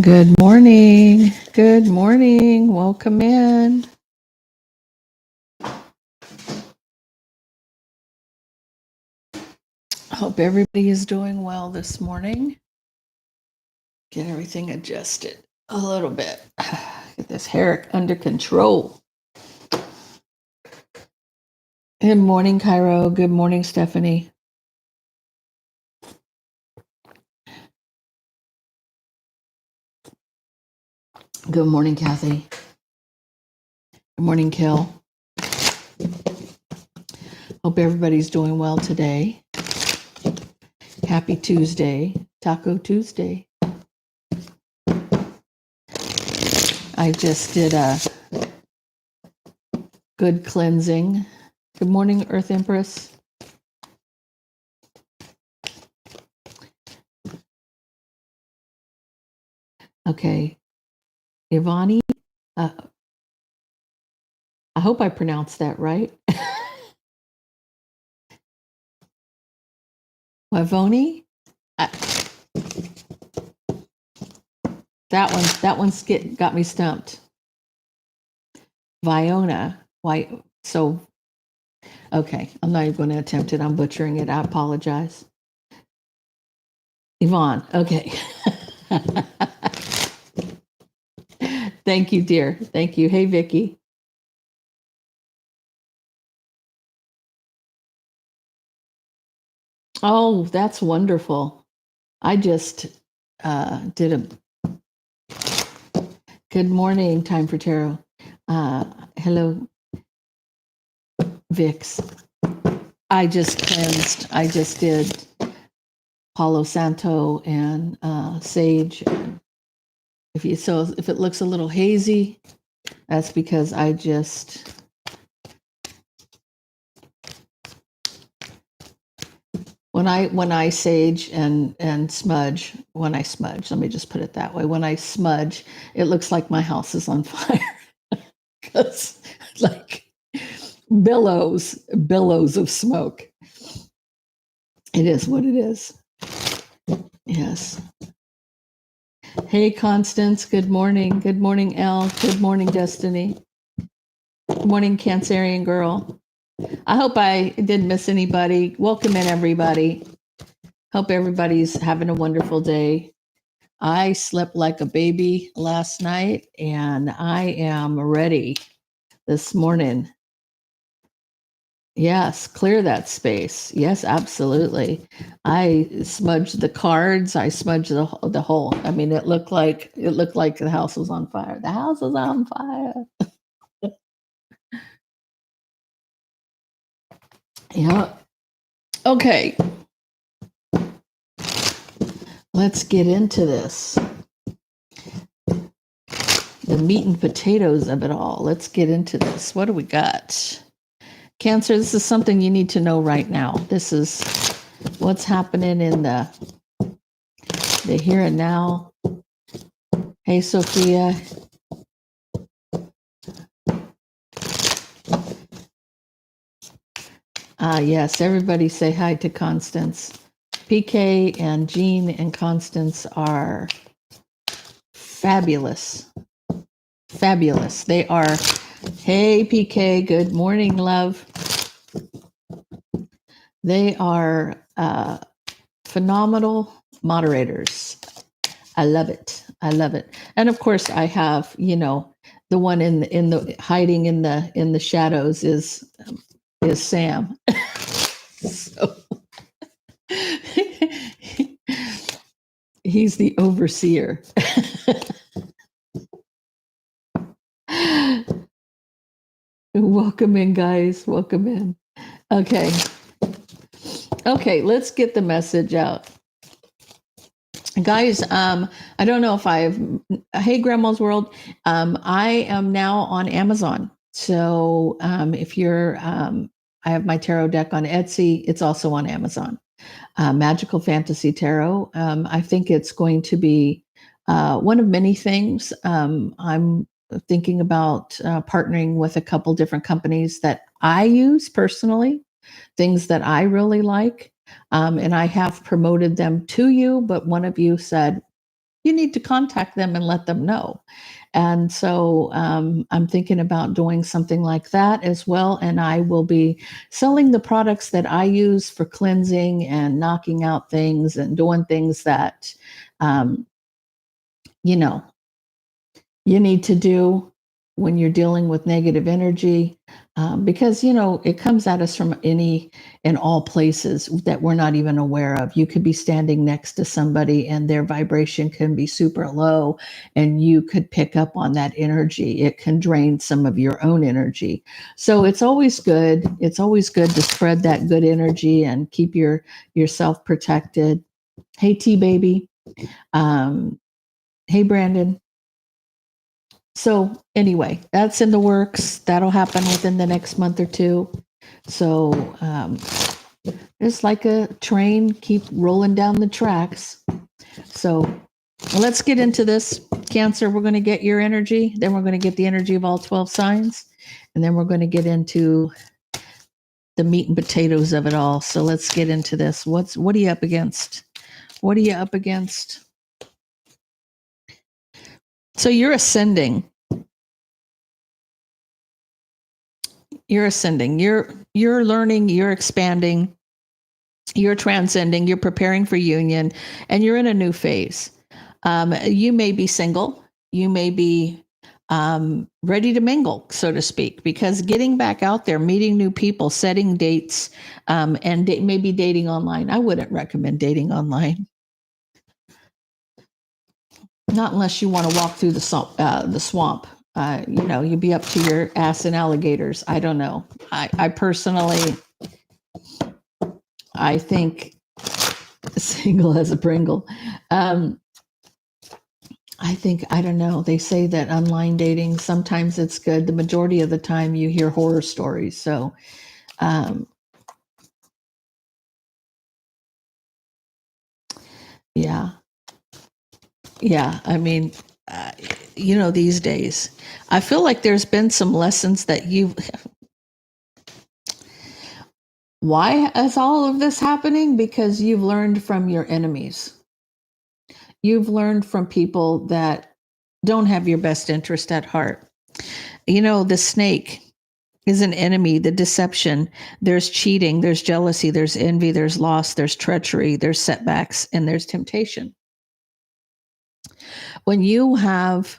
Good morning. Good morning. Welcome in. Hope everybody is doing well this morning. Get everything adjusted a little bit. Get this hair under control. Good morning, Cairo. Good morning, Stephanie. Good morning, Kathy. Good morning, Kel. Hope everybody's doing well today. Happy Tuesday, Taco Tuesday. I just did a good cleansing. Good morning, Earth Empress. Okay, Ivani, I hope I pronounced that right. Wavoni, that one's got me stumped. Viona, why? So, okay, I'm not even going to attempt it. I'm butchering it. I apologize. Yvonne, okay. Thank you, dear. Thank you. Hey, Vicky. Oh, that's wonderful. I just did a good morning, Time for Tarot. Hello, Vix. I just cleansed. I just did Palo Santo and sage. If it looks a little hazy, that's because I just when I sage and smudge, when I smudge, let me just put it that way. When I smudge, it looks like my house is on fire. Because like billows of smoke. It is what it is. Yes. Hey, Constance. Good morning. Good morning, Elle. Good morning, Destiny. Good morning, Cancerian girl. I hope I didn't miss anybody. Welcome in, everybody. Hope everybody's having a wonderful day. I slept like a baby last night, and I am ready this morning. Yes, clear that space. Yes, absolutely. I smudged the cards. I smudged the whole. I mean, it looked like the house was on fire. The house is on fire. Yeah. Okay. Let's get into this. The meat and potatoes of it all. Let's get into this. What do we got? Cancer, this is something you need to know right now. This is what's happening in the here and now. Hey, Sophia. Yes, everybody say hi to Constance. PK and Jean and Constance are fabulous. Fabulous. They are. Hey, PK, good morning, love. They are phenomenal moderators. I love it. I love it. And of course, I have, the one in the hiding in the shadows is Sam. So he's the overseer. Welcome in, guys. Welcome in. Okay. Okay, let's get the message out. Guys, I don't know if hey, Grandma's World. I am now on Amazon. So if you're, I have my tarot deck on Etsy. It's also on Amazon. Magical Fantasy Tarot. I think it's going to be one of many things. I'm thinking about partnering with a couple different companies that I use personally, things that I really like. And I have promoted them to you, but one of you said, you need to contact them and let them know. And so I'm thinking about doing something like that as well. And I will be selling the products that I use for cleansing and knocking out things and doing things that, um, you know, you need to do when you're dealing with negative energy, because it comes at us from any and all places that we're not even aware of. You could be standing next to somebody and their vibration can be super low, and you could pick up on that energy. It can drain some of your own energy. So it's always good. It's always good to spread that good energy and keep yourself protected. Hey, T baby. Hey, Brandon. So anyway, that's in the works. That'll happen within the next month or two. So it's like a train, keep rolling down the tracks. So let's get into this. Cancer, we're going to get your energy. Then we're going to get the energy of all 12 signs. And then we're going to get into the meat and potatoes of it all. So let's get into this. What are you up against? What are you up against? So you're ascending. You're ascending. You're learning, you're expanding, you're transcending, you're preparing for union, and you're in a new phase. You may be single, you may be ready to mingle, so to speak, because getting back out there, meeting new people, setting dates, and maybe dating online. I wouldn't recommend dating online. Not unless you want to walk through the swamp. You'd be up to your ass in alligators. I don't know. I personally, I think single as a Pringle. I think, I don't know. They say that online dating, sometimes it's good. The majority of the time you hear horror stories. So, yeah. Yeah. I mean, these days, I feel like there's been some lessons that why is all of this happening? Because you've learned from your enemies. You've learned from people that don't have your best interest at heart. The snake is an enemy, the deception. There's cheating, there's jealousy, there's envy, there's loss, there's treachery, there's setbacks, and there's temptation. When you have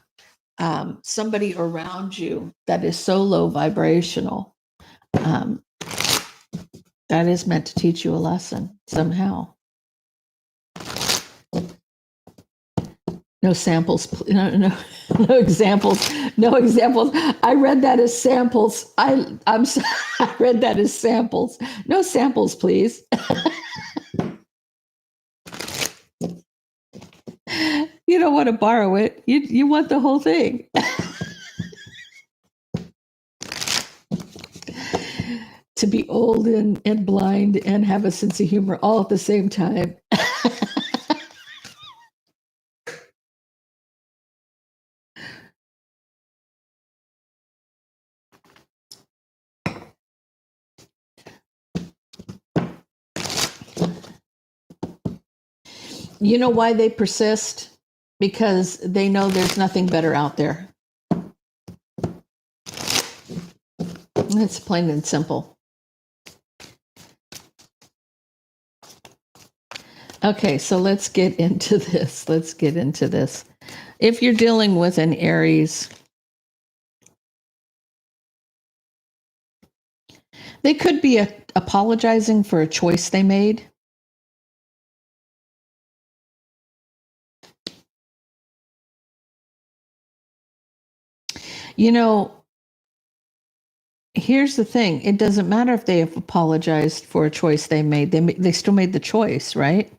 somebody around you that is so low vibrational, that is meant to teach you a lesson somehow. No samples, no examples, no examples. I read that as samples. I read that as samples. No samples, please. You don't want to borrow it. You want the whole thing. To be old and blind and have a sense of humor all at the same time. You know why they persist? Because they know there's nothing better out there. It's plain and simple. Okay, so let's get into this. If you're dealing with an Aries, they could be apologizing for a choice they made. Here's the thing. It doesn't matter if they have apologized for a choice they made. They still made the choice, right?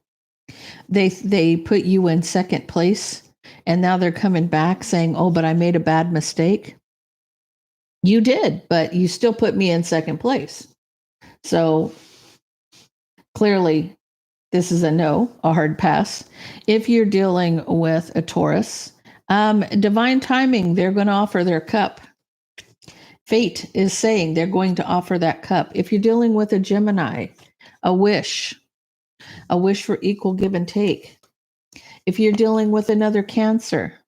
They put you in second place, and now they're coming back saying, "Oh, but I made a bad mistake." You did, but you still put me in second place. So clearly, this is a hard pass. If you're dealing with a Taurus, divine timing, they're going to offer their cup. Fate is saying they're going to offer that cup. If you're dealing with a Gemini, a wish for equal give and take. If you're dealing with another Cancer,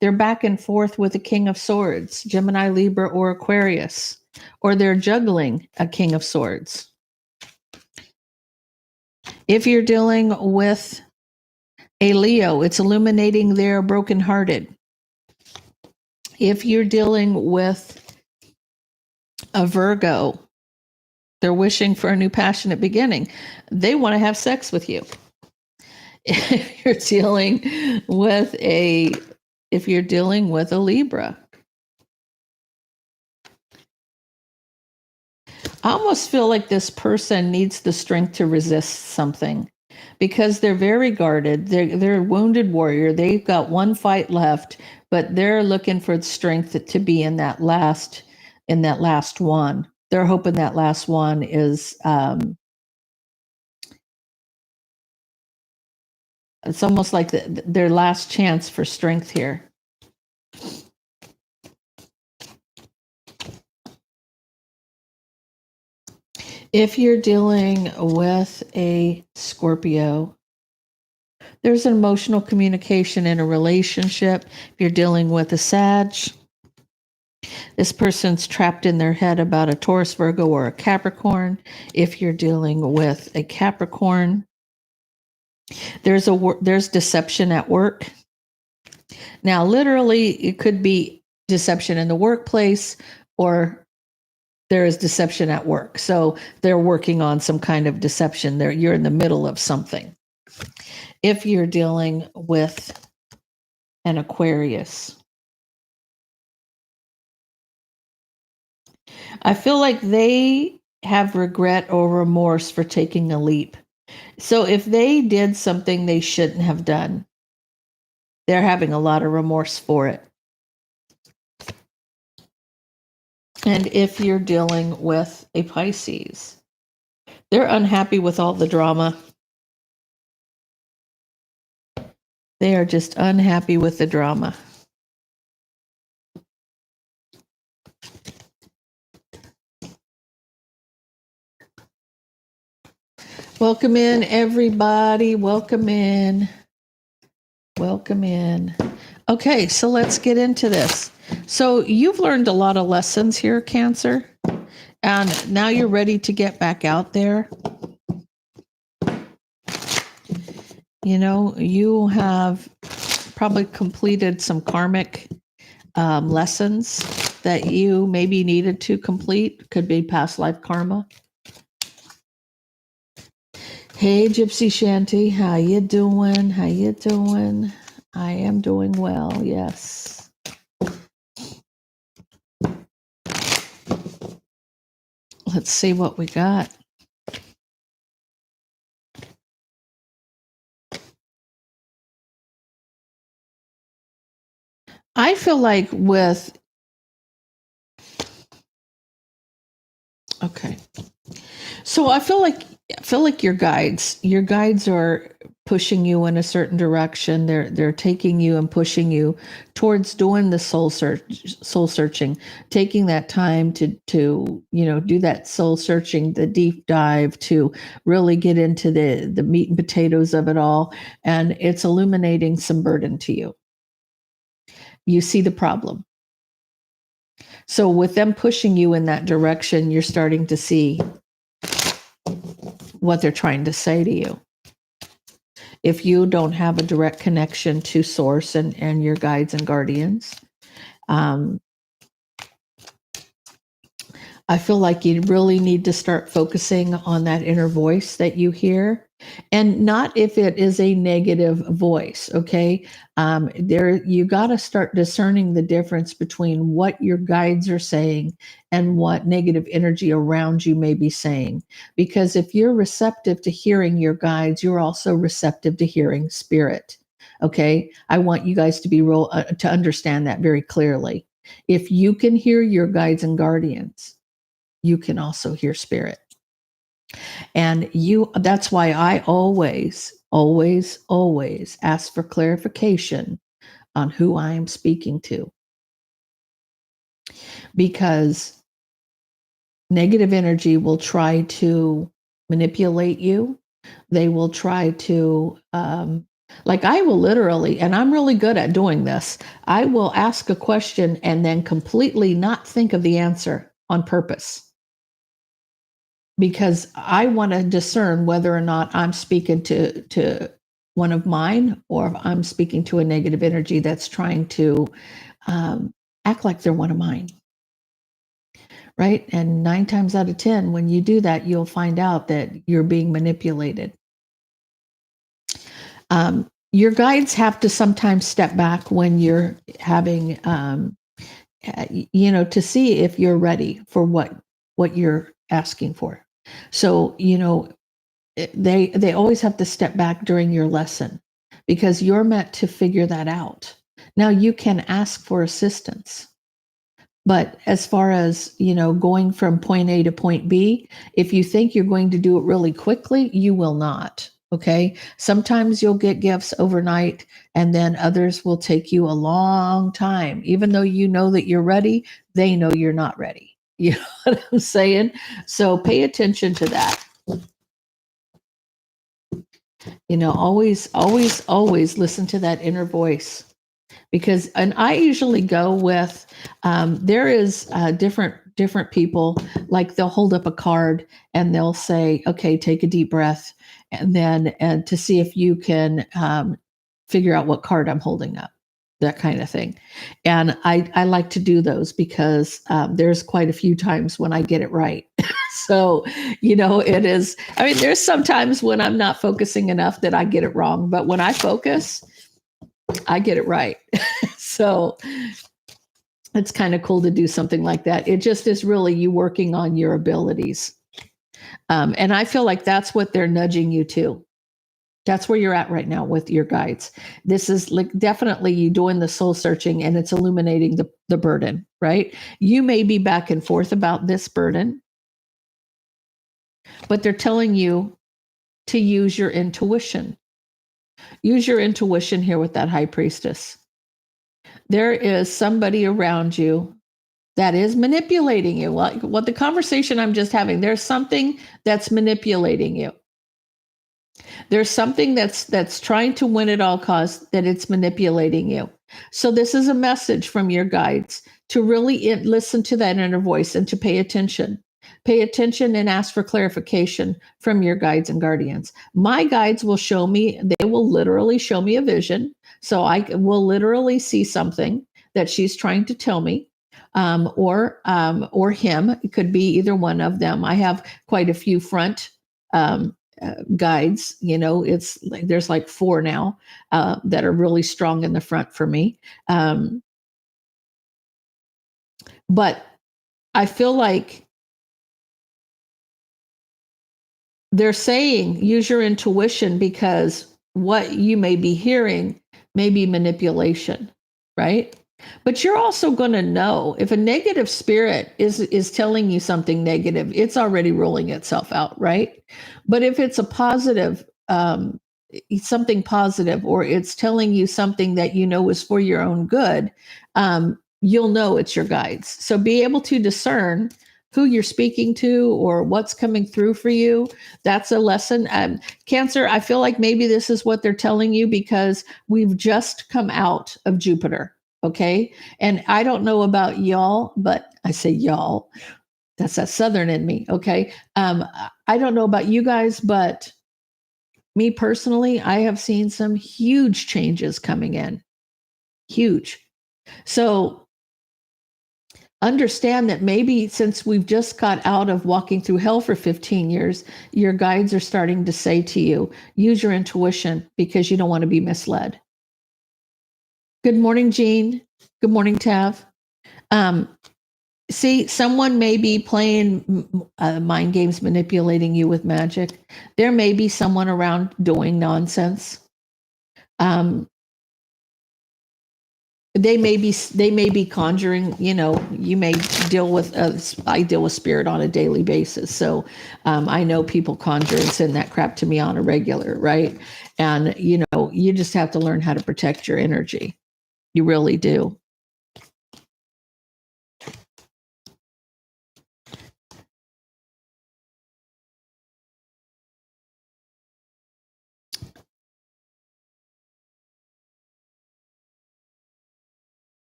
they're back and forth with a King of Swords, Gemini, Libra, or Aquarius, or they're juggling a King of Swords. If you're dealing with a Leo, it's illuminating their brokenhearted. If you're dealing with a Virgo, they're wishing for a new passionate beginning. They want to have sex with you. If you're dealing with a Libra, I almost feel like this person needs the strength to resist something because they're very guarded. They're a wounded warrior. They've got one fight left, but they're looking for the strength to be in that last one. They're hoping that last one is it's almost like their last chance for strength here. If you're dealing with a Scorpio, there's an emotional communication in a relationship. If you're dealing with a Sag, this person's trapped in their head about a Taurus, Virgo, or a Capricorn. If you're dealing with a Capricorn, there's deception at work. Now, literally, it could be deception in the workplace, or there is deception at work. So they're working on some kind of deception. You're in the middle of something. If you're dealing with an Aquarius, I feel like they have regret or remorse for taking a leap. So if they did something they shouldn't have done, they're having a lot of remorse for it. And if you're dealing with a Pisces, they're unhappy with all the drama. They are just unhappy with the drama. Welcome in, everybody. Welcome in. Welcome in. Okay, so let's get into this. So you've learned a lot of lessons here, Cancer, and now you're ready to get back out there. You know, you have probably completed some karmic lessons that you maybe needed to complete. Could be past life karma. Hey, Gypsy Shanty, how you doing? How you doing? I am doing well, yes. Let's see what we got. I feel like okay. So I feel like your guides are pushing you in a certain direction. They're taking you and pushing you towards doing the soul searching, taking that time to do that soul searching, the deep dive, to really get into the meat and potatoes of it all, and it's illuminating some burden to you. You see the problem. So with them pushing you in that direction, you're starting to see what they're trying to say to you. If you don't have a direct connection to source and your guides and guardians, I feel like you really need to start focusing on that inner voice that you hear, and not if it is a negative voice. Okay, you got to start discerning the difference between what your guides are saying and what negative energy around you may be saying. Because if you're receptive to hearing your guides, you're also receptive to hearing spirit. Okay, I want you guys to be to understand that very clearly. If you can hear your guides and guardians, you can also hear spirit. And that's why I always ask for clarification on who I am speaking to. Because negative energy will try to manipulate you. They will try to Like I will literally, and I'm really good at doing this, I will ask a question and then completely not think of the answer on purpose because I want to discern whether or not I'm speaking to one of mine or if I'm speaking to a negative energy that's trying to um, act like they're one of mine. Right. And 9 times out of 10, when you do that, you'll find out that you're being manipulated. Your guides have to sometimes step back when you're having, to see if you're ready for what you're asking for. So, they always have to step back during your lesson because you're meant to figure that out. Now you can ask for assistance. But as far as, going from point A to point B, if you think you're going to do it really quickly, you will not. Okay. Sometimes you'll get gifts overnight, and then others will take you a long time. Even though you know that you're ready, they know you're not ready. You know what I'm saying? So pay attention to that. Always, always, always listen to that inner voice because and I usually go with there is different people, like they'll hold up a card and they'll say, okay, take a deep breath, and to see if you can figure out what card I'm holding up, that kind of thing. And I like to do those because there's quite a few times when I get it right. So it is, I mean, there's sometimes when I'm not focusing enough that I get it wrong, but when I focus I get it right. So it's kind of cool to do something like that. It just is really you working on your abilities. And I feel like that's what they're nudging you to. That's where you're at right now with your guides. This is like definitely you doing the soul searching and it's illuminating the burden, right? You may be back and forth about this burden, but they're telling you to use your intuition. Use your intuition here with that high priestess. There is somebody around you that is manipulating you. Like what the conversation I'm just having, there's something that's manipulating you. There's something that's trying to win at all costs, that it's manipulating you. So this is a message from your guides to really listen to that inner voice and to pay attention. Pay attention and ask for clarification from your guides and guardians. My guides will show me, they will literally show me a vision. So I will literally see something that she's trying to tell me, or him. It could be either one of them. I have quite a few front guides. It's like there's like 4 now that are really strong in the front for me. But I feel like they're saying use your intuition because what you may be hearing may be manipulation, right? But you're also going to know if a negative spirit is telling you something negative, it's already ruling itself out, right? But if it's a positive, something positive, or it's telling you something that you know is for your own good, you'll know it's your guides. So be able to discern who you're speaking to or what's coming through for you. That's a lesson. Cancer, I feel like maybe this is what they're telling you because we've just come out of Jupiter. Okay. And I don't know about y'all, but I say y'all, that's that Southern in me. Okay. I don't know about you guys, but me personally, I have seen some huge changes coming in. Huge. So understand that maybe since we've just got out of walking through hell for 15 years, your guides are starting to say to you, use your intuition because you don't want to be misled. Good morning, Jean. Good morning, Tav. See, someone may be playing mind games, manipulating you with magic. There may be someone around doing nonsense. They may be conjuring. You may deal with. I deal with spirit on a daily basis, so I know people conjure and send that crap to me on a regular, right? And you just have to learn how to protect your energy. You really do.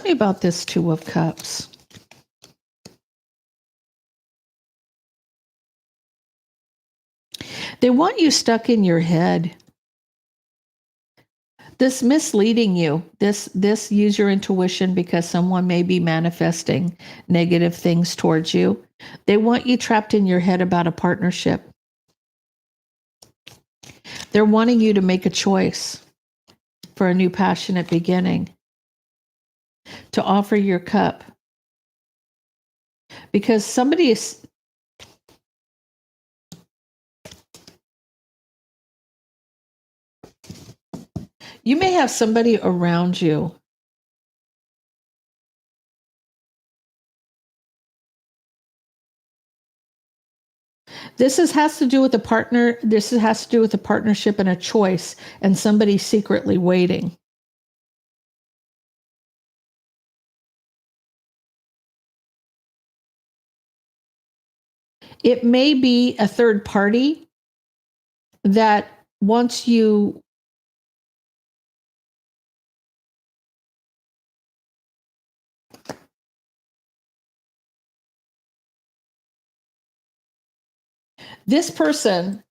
me about this Two of Cups. They want you stuck in your head. This misleading you, this use your intuition because someone may be manifesting negative things towards you. They want you trapped in your head about a partnership. They're wanting you to make a choice for a new passionate beginning, to offer your cup. Because somebody is... You may have somebody around you has to do with a partner. This has to do with a partnership and a choice, and somebody secretly waiting. It may be a third party that wants you... This person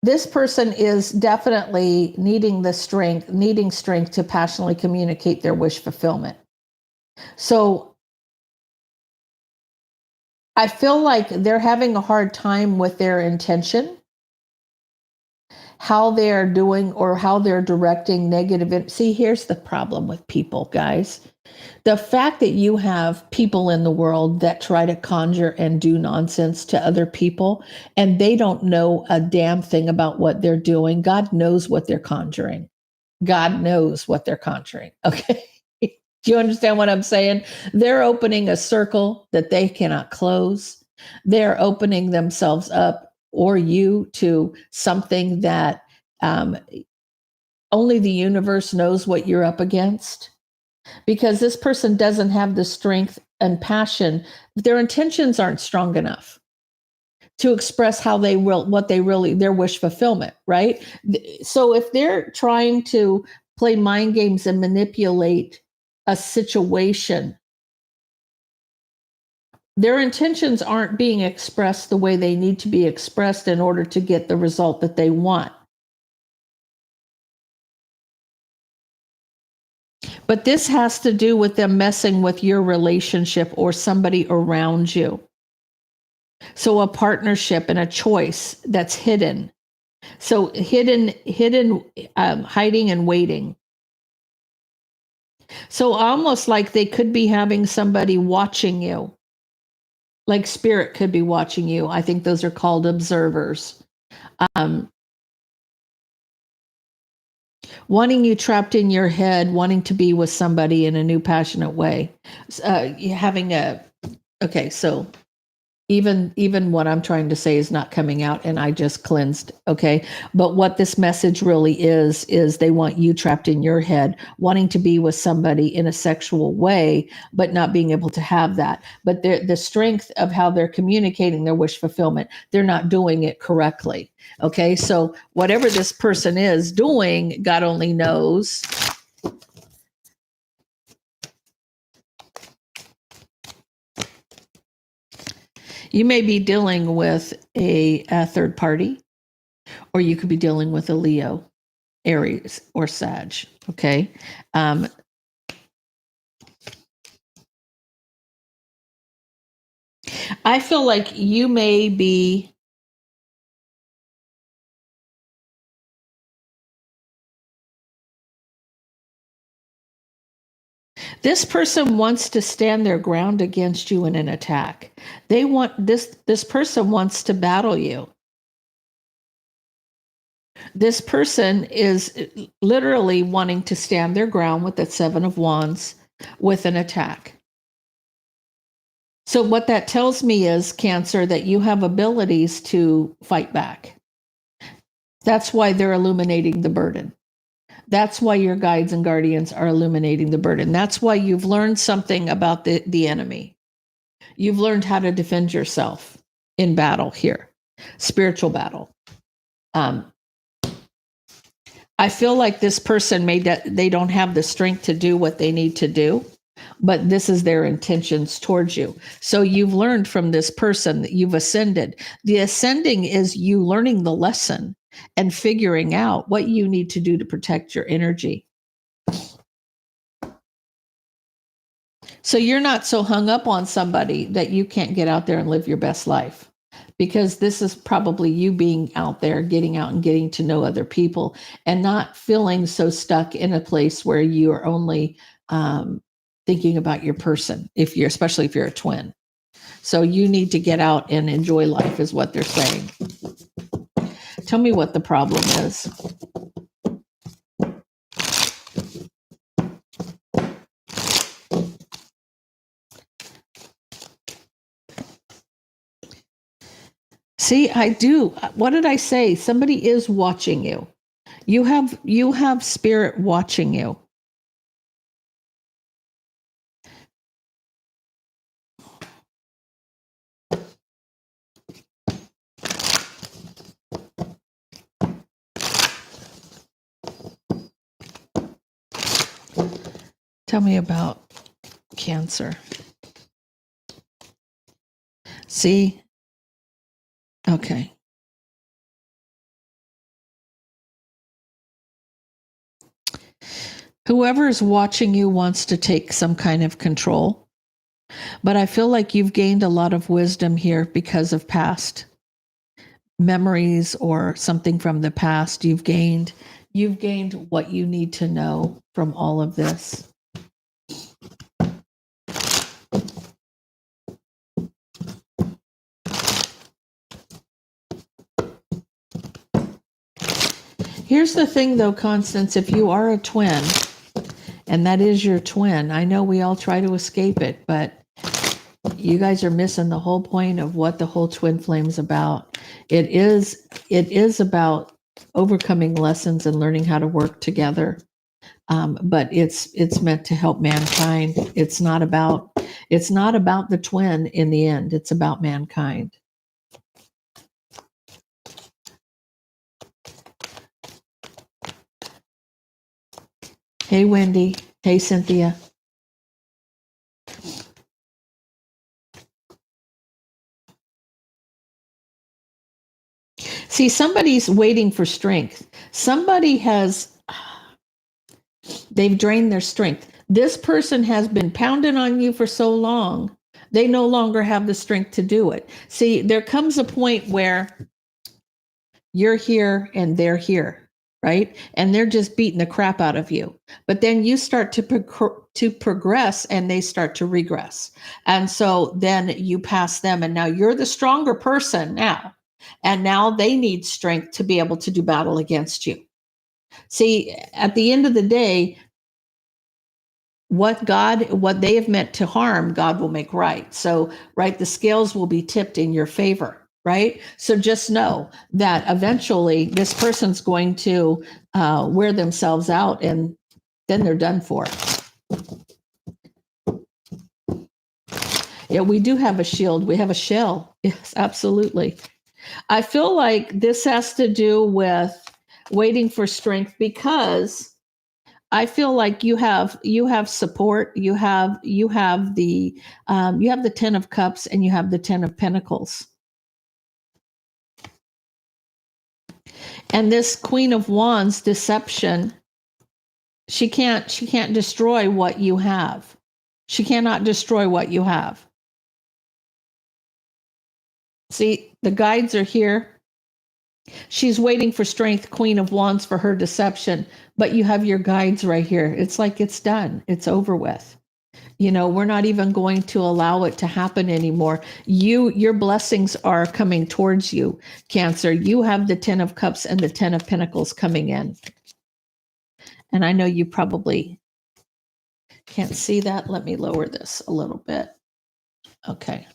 is definitely needing strength to passionately communicate their wish fulfillment. So I feel like they're having a hard time with their intention, how they're doing or how they're directing negative. See, here's the problem with people, guys. The fact that you have people in the world that try to conjure and do nonsense to other people, and they don't know a damn thing about what they're doing. God knows what they're conjuring. God knows what they're conjuring. Okay. Do you understand what I'm saying? They're opening a circle that they cannot close. They're opening themselves up or you to something that only the universe knows what you're up against. Because this person doesn't have the strength and passion. Their intentions aren't strong enough to express how they will, what they really, their wish fulfillment, right? So if they're trying to play mind games and manipulate a situation, their intentions aren't being expressed the way they need to be expressed in order to get the result that they want. But this has to do with them messing with your relationship or somebody around you. So a partnership and a choice that's hidden. So hidden, hiding and waiting. So almost like they could be having somebody watching you. Like spirit could be watching you. I think those are called observers. Wanting you trapped in your head, wanting to be with somebody in a new passionate way. Okay, so even what I'm trying to say is not coming out, and I just cleansed, okay? But what this message really is they want you trapped in your head, wanting to be with somebody in a sexual way, but not being able to have that. But the strength of how they're communicating their wish fulfillment, they're not doing it correctly, okay? So whatever this person is doing, God only knows. You may be dealing with a third party, or you could be dealing with a Leo, Aries, or Sag. Okay. I feel like you may be... This person wants to stand their ground against you in an attack. They want this person wants to battle you. This person is literally wanting to stand their ground with that Seven of Wands with an attack. So what that tells me is, Cancer, that you have abilities to fight back. That's why they're illuminating the burden. That's why your guides and guardians are illuminating the burden. That's why you've learned something about the enemy. You've learned how to defend yourself in battle here, spiritual battle. I feel like this person they don't have the strength to do what they need to do but this is their intentions towards you. So you've learned from this person that you've ascended. The ascending is you learning the lesson and figuring out what you need to do to protect your energy. So you're not so hung up on somebody that you can't get out there and live your best life, because this is probably you being out there, getting out and getting to know other people and not feeling so stuck in a place where you are only thinking about your person, especially if you're a twin. So you need to get out and enjoy life is what they're saying. Tell me what the problem is. See, I do. What did I say? Somebody is watching you. You have spirit watching you. Tell me about Cancer. See? Okay. Whoever is watching you wants to take some kind of control, but I feel like you've gained a lot of wisdom here because of past memories or something from the past. You've gained what you need to know from all of this. Here's the thing though, Constance, if you are a twin, and that is your twin, I know we all try to escape it, but you guys are missing the whole point of what the whole twin flame's about. It is about overcoming lessons and learning how to work together. But it's meant to help mankind. It's not about the twin in the end. It's about mankind. Hey, Wendy. Hey, Cynthia. See, somebody's waiting for strength. They've drained their strength. This person has been pounding on you for so long, they no longer have the strength to do it. See, there comes a point where you're here and they're here, right? And they're just beating the crap out of you. But then you start to progress and they start to regress. And so then you pass them and now you're the stronger person now. And now they need strength to be able to do battle against you. See, at the end of the day, what they have meant to harm, God will make right. So, right, the scales will be tipped in your favor, right? So just know that eventually this person's going to wear themselves out and then they're done for. Yeah, we do have a shield. We have a shell. Yes, absolutely. I feel like this has to do with waiting for strength because I feel like you have support. You have the 10 of Cups and you have the 10 of Pentacles. And this Queen of Wands deception, she can't destroy what you have. She cannot destroy what you have. See, the guides are here. She's waiting for strength, Queen of Wands, for her deception, but you have your guides right here. It's like it's done. It's over with. You know, we're not even going to allow it to happen anymore. Your blessings are coming towards you, Cancer. You have the 10 of Cups and the 10 of Pentacles coming in. And I know you probably can't see that. Let me lower this a little bit. Okay.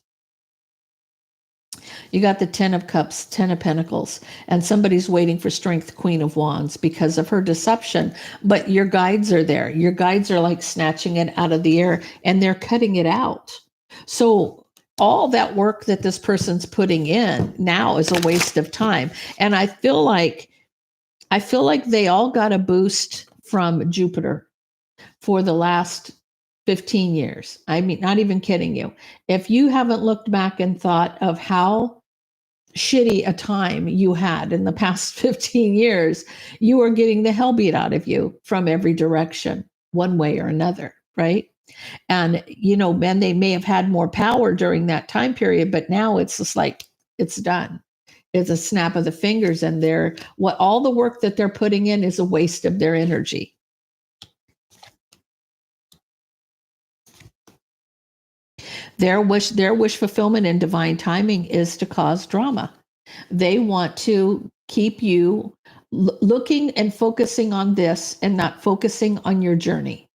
You got the 10 of Cups, 10 of Pentacles, and somebody's waiting for strength, Queen of Wands, because of her deception. But your guides are there. Your guides are like snatching it out of the air and they're cutting it out. So all that work that this person's putting in now is a waste of time. And I feel like they all got a boost from Jupiter for the last 15 years. I mean, not even kidding you. If you haven't looked back and thought of how shitty a time you had in the past 15 years, you are getting the hell beat out of you from every direction, one way or another, right? And, men, they may have had more power during that time period, but now it's just like, it's done. It's a snap of the fingers, and all the work that they're putting in is a waste of their energy. Their wish fulfillment and divine timing is to cause drama. They want to keep you looking and focusing on this and not focusing on your journey.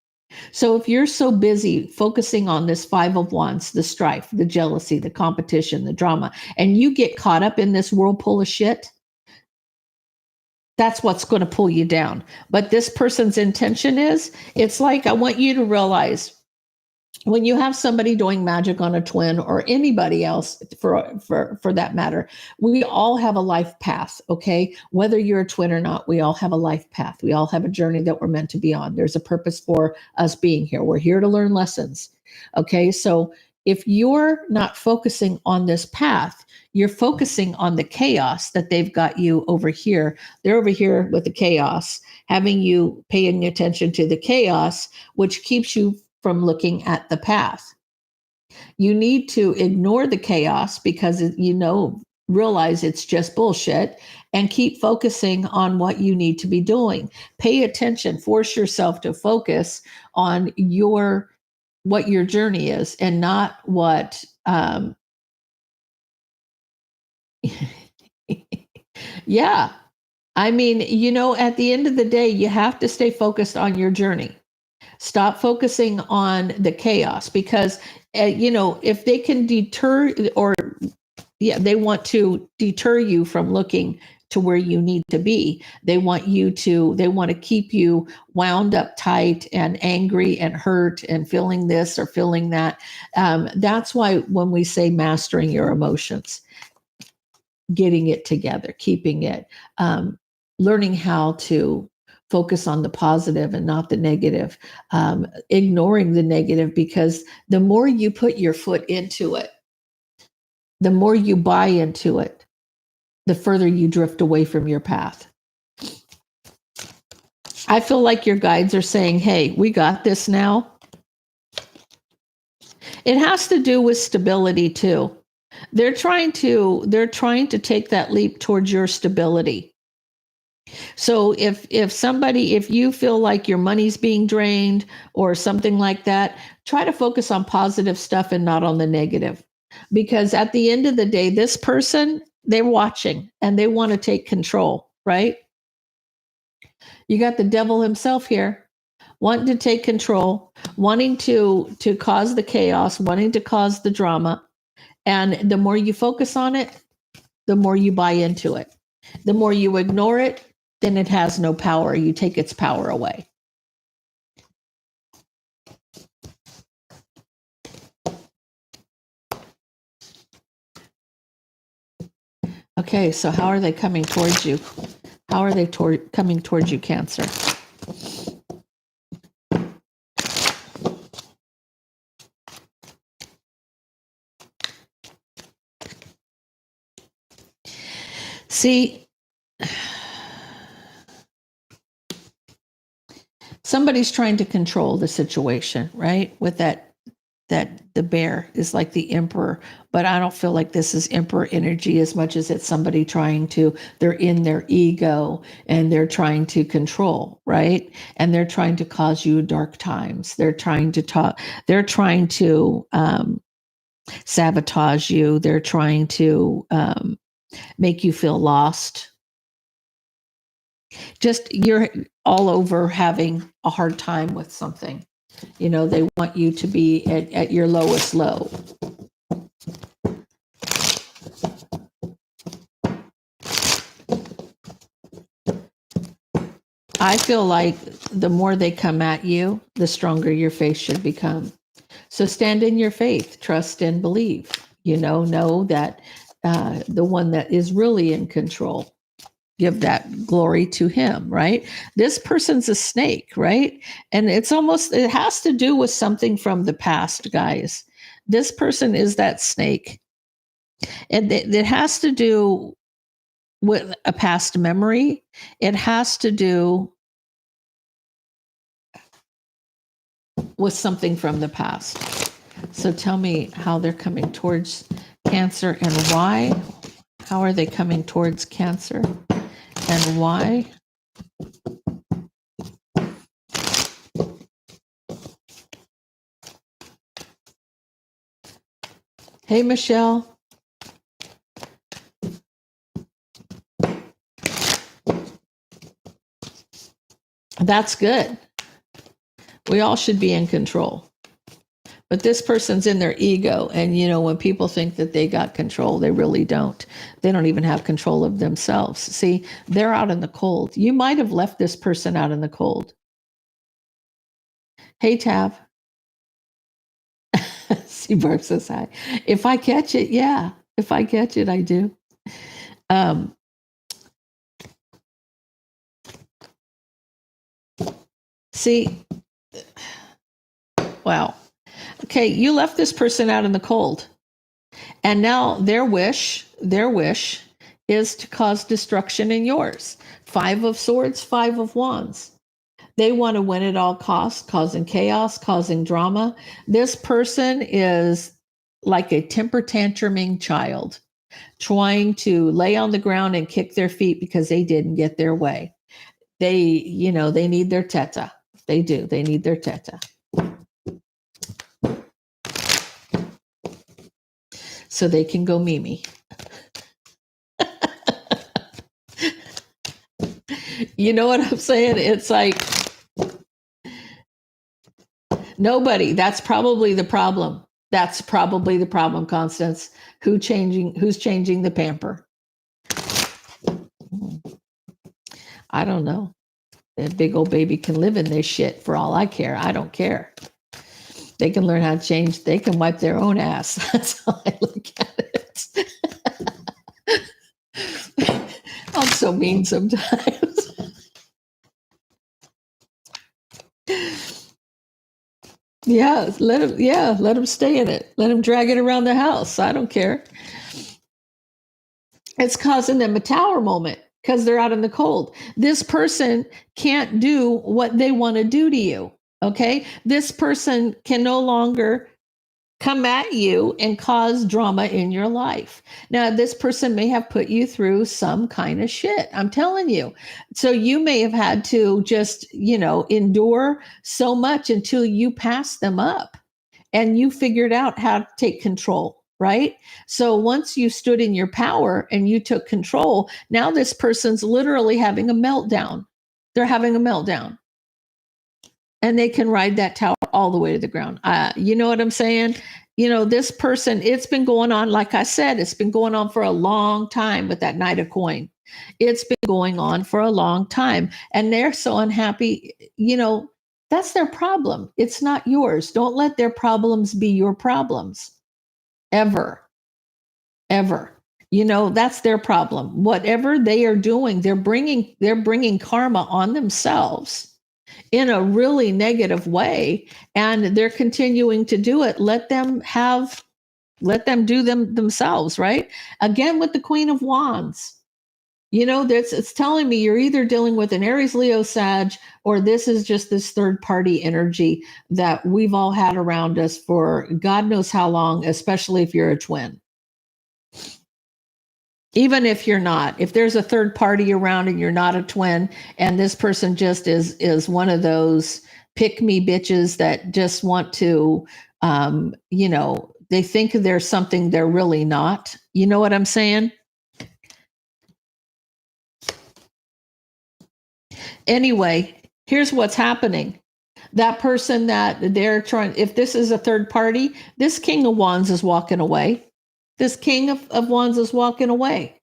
So if you're so busy focusing on this Five of Wands, the strife, the jealousy, the competition, the drama, and you get caught up in this whirlpool of shit, that's what's going to pull you down. But this person's intention is, it's like, I want you to realize, when you have somebody doing magic on a twin, or anybody else for that matter, we all have a life path, okay? Whether you're a twin or not, we all have a life path. We all have a journey that we're meant to be on. There's a purpose for us being here. We're here to learn lessons, okay? So if you're not focusing on this path, you're focusing on the chaos that they've got you over here. They're over here with the chaos, having you paying attention to the chaos, which keeps you from looking at the path. You need to ignore the chaos because realize it's just bullshit, and keep focusing on what you need to be doing. Pay attention, force yourself to focus on what your journey is, and not what yeah. I mean, at the end of the day, you have to stay focused on your journey. Stop focusing on the chaos, because, if they can they want to deter you from looking to where you need to be. They want to keep you wound up tight and angry and hurt and feeling this or feeling that. That's why when we say mastering your emotions, getting it together, keeping it, learning how to focus on the positive and not the negative, ignoring the negative, because the more you put your foot into it, the more you buy into it, the further you drift away from your path. I feel like your guides are saying, hey, we got this now. It has to do with stability too. They're trying to take that leap towards your stability. So if you feel like your money's being drained or something like that, try to focus on positive stuff and not on the negative. Because at the end of the day, this person, they're watching and they want to take control, right? You got the devil himself here, wanting to take control, wanting to cause the chaos, wanting to cause the drama. And the more you focus on it, the more you buy into it. The more you ignore it, then it has no power. You take its power away. Okay, so how are they coming towards you? How are they coming towards you, Cancer? See, somebody's trying to control the situation, right? With that the bear is like the emperor, but I don't feel like this is emperor energy as much as it's somebody they're in their ego and they're trying to control, right? And they're trying to cause you dark times. They're trying to sabotage you. They're trying to make you feel lost. Just you're all over having a hard time with something. They want you to be at your lowest low. I feel like the more they come at you, the stronger your faith should become. So stand in your faith, trust and believe. Know that the one that is really in control give that glory to him, right? This person's a snake, right? And it has to do with something from the past, guys. This person is that snake. And it has to do with a past memory. It has to do with something from the past. So tell me how they're coming towards Cancer and why. How are they coming towards Cancer and why? Hey, Michelle. That's good. We all should be in control. But this person's in their ego. And, when people think that they got control, they really don't. They don't even have control of themselves. See, they're out in the cold. You might have left this person out in the cold. Hey, Tab. Seabarb says hi. If I catch it, yeah. If I catch it, I do. See, wow. Okay, you left this person out in the cold. And now their wish is to cause destruction in yours. 5 of Swords, 5 of Wands. They want to win at all costs, causing chaos, causing drama. This person is like a temper tantruming child, trying to lay on the ground and kick their feet because they didn't get their way. They need their teta. They do. They need their teta. So they can go Mimi. You know what I'm saying? It's like nobody. That's probably the problem. That's probably the problem, Constance. Who's changing the pamper? I don't know. That big old baby can live in this shit for all I care. I don't care. They can learn how to change. They can wipe their own ass. That's how I look at it. I'm so mean sometimes. Yeah, let him stay in it. Let him drag it around the house. I don't care. It's causing them a tower moment because they're out in the cold. This person can't do what they want to do to you. Okay? This person can no longer come at you and cause drama in your life. Now, this person may have put you through some kind of shit. I'm telling you. So you may have had to just, endure so much until you passed them up and you figured out how to take control, right? So once you stood in your power and you took control, now this person's literally having a meltdown. They're having a meltdown. And they can ride that tower all the way to the ground. You know what I'm saying? This person, it's been going on, like I said, it's been going on for a long time with that Knight of Coin. It's been going on for a long time. And they're so unhappy. That's their problem. It's not yours. Don't let their problems be your problems. Ever. Ever. That's their problem. Whatever they are doing, they're bringing karma on themselves in a really negative way, and they're continuing to do it. Let them do them themselves, right? Again, with the Queen of Wands, it's telling me you're either dealing with an Aries, Leo, Sag, or this is just this third party energy that we've all had around us for God knows how long, especially if you're a twin. Even if you're not, if there's a third party around and you're not a twin, and this person just is one of those pick me bitches that just want to, they think there's something they're really not. You know what I'm saying? Anyway, here's what's happening. That person that they're trying, if this is a third party, this King of Wands is walking away. This King of Wands is walking away.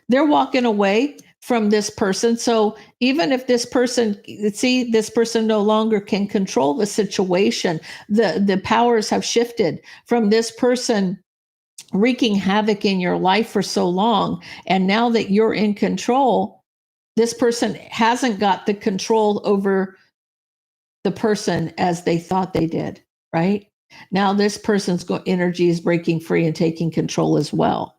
They're walking away from this person. So even if this person no longer can control the situation, the powers have shifted from this person wreaking havoc in your life for so long. And now that you're in control, this person hasn't got the control over the person as they thought they did, right? Now this person's energy is breaking free and taking control as well.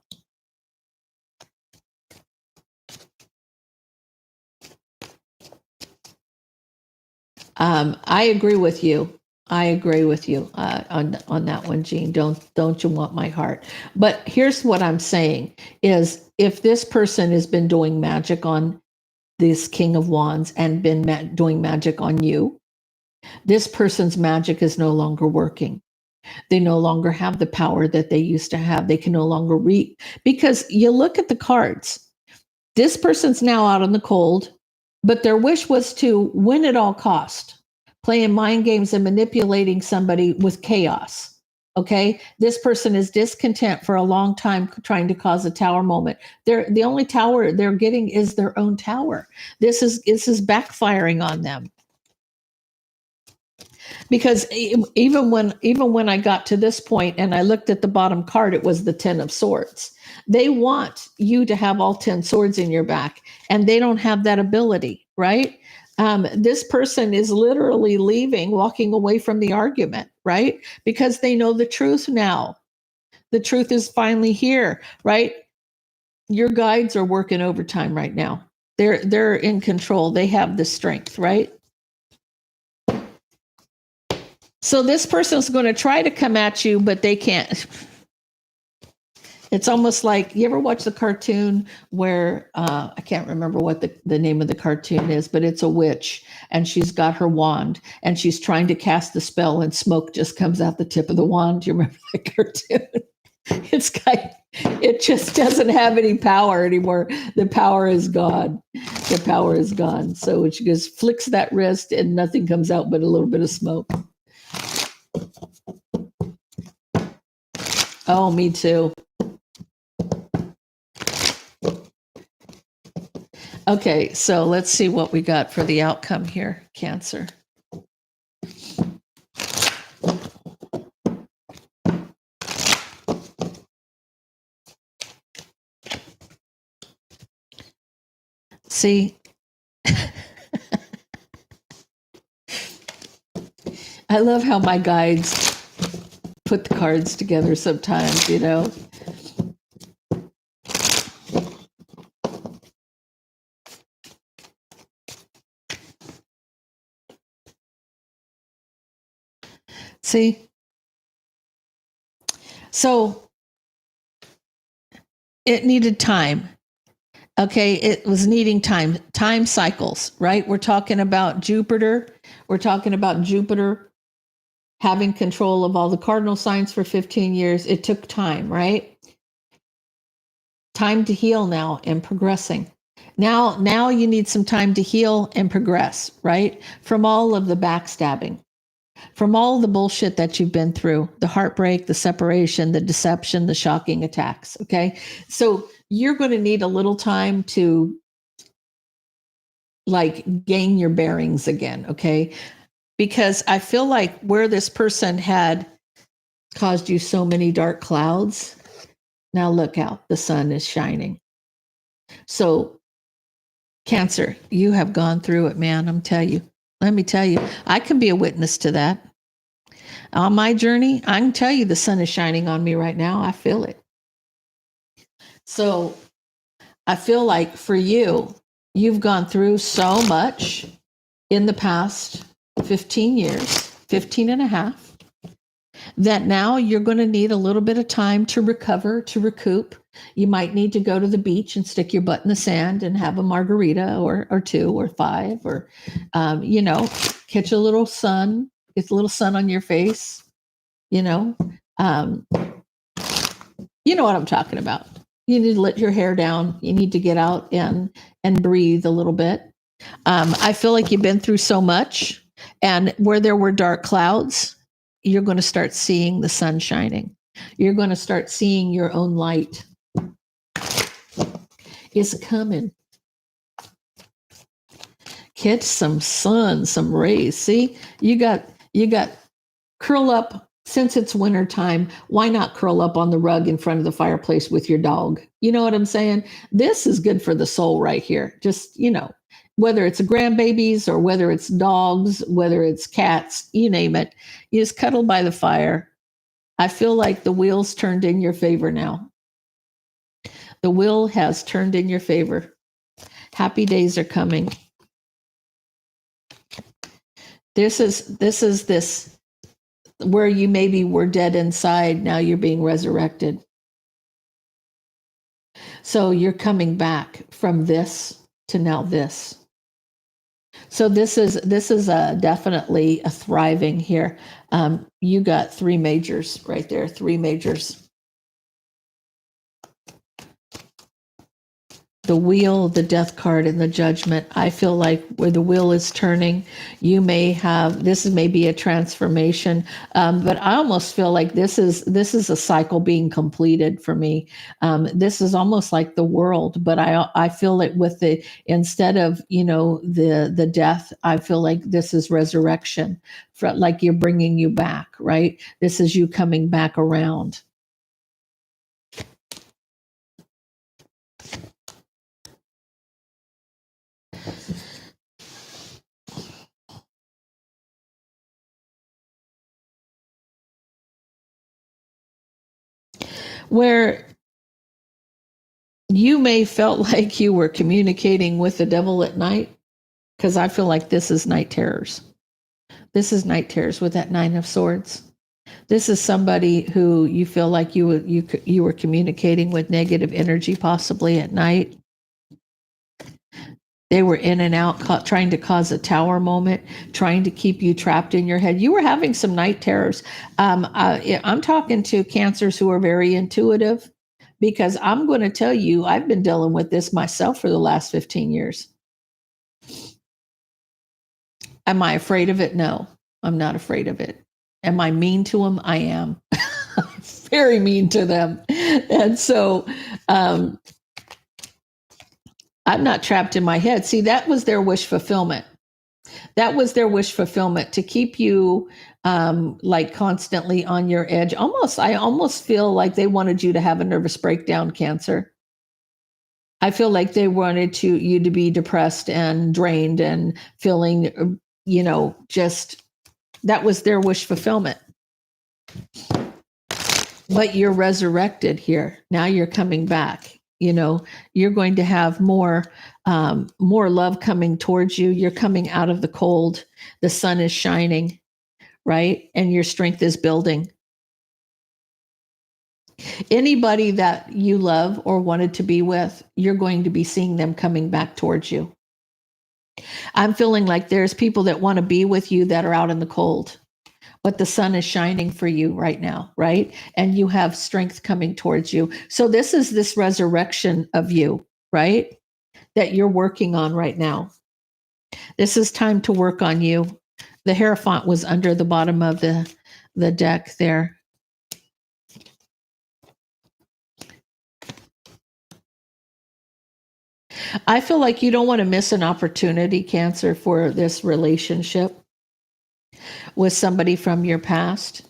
I agree with you. I agree with you on that one, Jean. Don't you want my heart? But here's what I'm saying: is if this person has been doing magic on this King of Wands and been doing magic on you, this person's magic is no longer working. They no longer have the power that they used to have. They can no longer read, because you look at the cards. This person's now out in the cold, but their wish was to win at all cost, playing mind games and manipulating somebody with chaos. Okay, this person is discontent for a long time, trying to cause a tower moment. The only tower they're getting is their own tower. This is backfiring on them. Because even when I got to this point and I looked at the bottom card, it was the 10 of Swords. They want you to have all 10 swords in your back, and they don't have that ability, right? This person is literally leaving, walking away from the argument, right? Because they know the truth now. The truth is finally here, right? Your guides are working overtime right now. They're in control. They have the strength, right? So this person's going to try to come at you, but they can't. It's almost like, you ever watch the cartoon where I can't remember what the name of the cartoon is, but it's a witch and she's got her wand and she's trying to cast the spell and smoke just comes out the tip of the wand. Do you remember that cartoon? It just doesn't have any power anymore. The power is gone. The power is gone. So she just flicks that wrist and nothing comes out but a little bit of smoke. Oh, me too. Okay, so let's see what we got for the outcome here, Cancer. See, I love how my guides put the cards together sometimes, you know. See? So it needed time. Okay, it was needing time cycles, right? We're talking about Jupiter. We're talking about Jupiter having control of all the cardinal signs for 15 years. It took time, right? Time to heal now and progressing. Now you need some time to heal and progress, right? From all of the backstabbing, from all the bullshit that you've been through, the heartbreak, the separation, the deception, the shocking attacks, okay? So you're going to need a little time to like gain your bearings again, okay? Because I feel like where this person had caused you so many dark clouds, now look out, the sun is shining. So Cancer, you have gone through it, man. Let me tell you, I can be a witness to that. On my journey, I can tell you the sun is shining on me right now. I feel it. So I feel like for you, you've gone through so much in the past 15 years, 15 and a half, that now you're going to need a little bit of time to recover, to recoup. You might need to go to the beach and stick your butt in the sand and have a margarita or two or five, or, catch a little sun, get a little sun on your face, you know what I'm talking about. You need to let your hair down. You need to get out and breathe a little bit. I feel like you've been through so much, and where there were dark clouds, you're going to start seeing the sun shining. You're going to start seeing your own light. It's coming. Catch some sun, some rays. See, you got curl up Since it's wintertime, why not curl up on the rug in front of the fireplace with your dog? You know what I'm saying? This is good for the soul right here. Just, whether it's grandbabies or whether it's dogs, whether it's cats, you name it, you just cuddle by the fire. I feel like the wheels turned in your favor now. The wheel has turned in your favor. Happy days are coming. This is where you maybe were dead inside, now you're being resurrected. So you're coming back from this to now this. So this is definitely a thriving here. You got 3 majors right there, 3 majors. The wheel, the death card, and the judgment. I feel like where the wheel is turning, you may have, this is maybe a transformation, but I almost feel like this is a cycle being completed for me. This is almost like the world, but I feel it with the, instead of the death, I feel like this is resurrection, like you're bringing you back, right? This is you coming back around. Where you may felt like you were communicating with the devil at night, because I feel like this is night terrors. This is night terrors with that 9 of Swords. This is somebody who you feel like you were communicating with negative energy, possibly at night. They were in and out, trying to cause a tower moment, trying to keep you trapped in your head. You were having some night terrors. I'm talking to Cancers who are very intuitive, because I'm going to tell you, I've been dealing with this myself for the last 15 years. Am I afraid of it? No, I'm not afraid of it. Am I mean to them? I am. Very mean to them. And so I'm not trapped in my head. See, that was their wish fulfillment. That was their wish fulfillment, to keep you like constantly on your edge. I almost feel like they wanted you to have a nervous breakdown, Cancer. I feel like they wanted you to be depressed and drained and feeling, just, that was their wish fulfillment. But you're resurrected here. Now you're coming back. You're going to have more love coming towards you. You're coming out of the cold. The sun is shining, right? And your strength is building. Anybody that you love or wanted to be with, you're going to be seeing them coming back towards you. I'm feeling like there's people that want to be with you that are out in the cold, but the sun is shining for you right now, right? And you have strength coming towards you. So this is this resurrection of you, right? That you're working on right now. This is time to work on you. The Hierophant was under the bottom of the deck there. I feel like you don't want to miss an opportunity, Cancer, for this relationship with somebody from your past.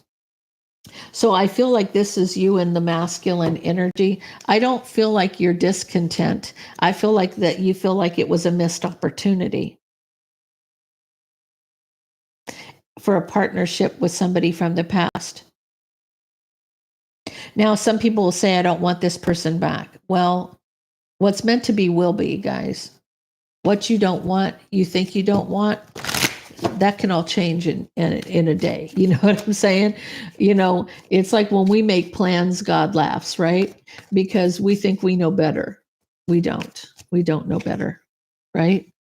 So I feel like this is you in the masculine energy. I don't feel like you're discontent. I feel like that you feel like it was a missed opportunity for a partnership with somebody from the past. Now, some people will say, I don't want this person back. Well, what's meant to be will be, guys. What you don't want, you think you don't want, that can all change in a day. You know what I'm saying? It's like when we make plans, God laughs, right? Because we think we know better. We don't. We don't know better, right?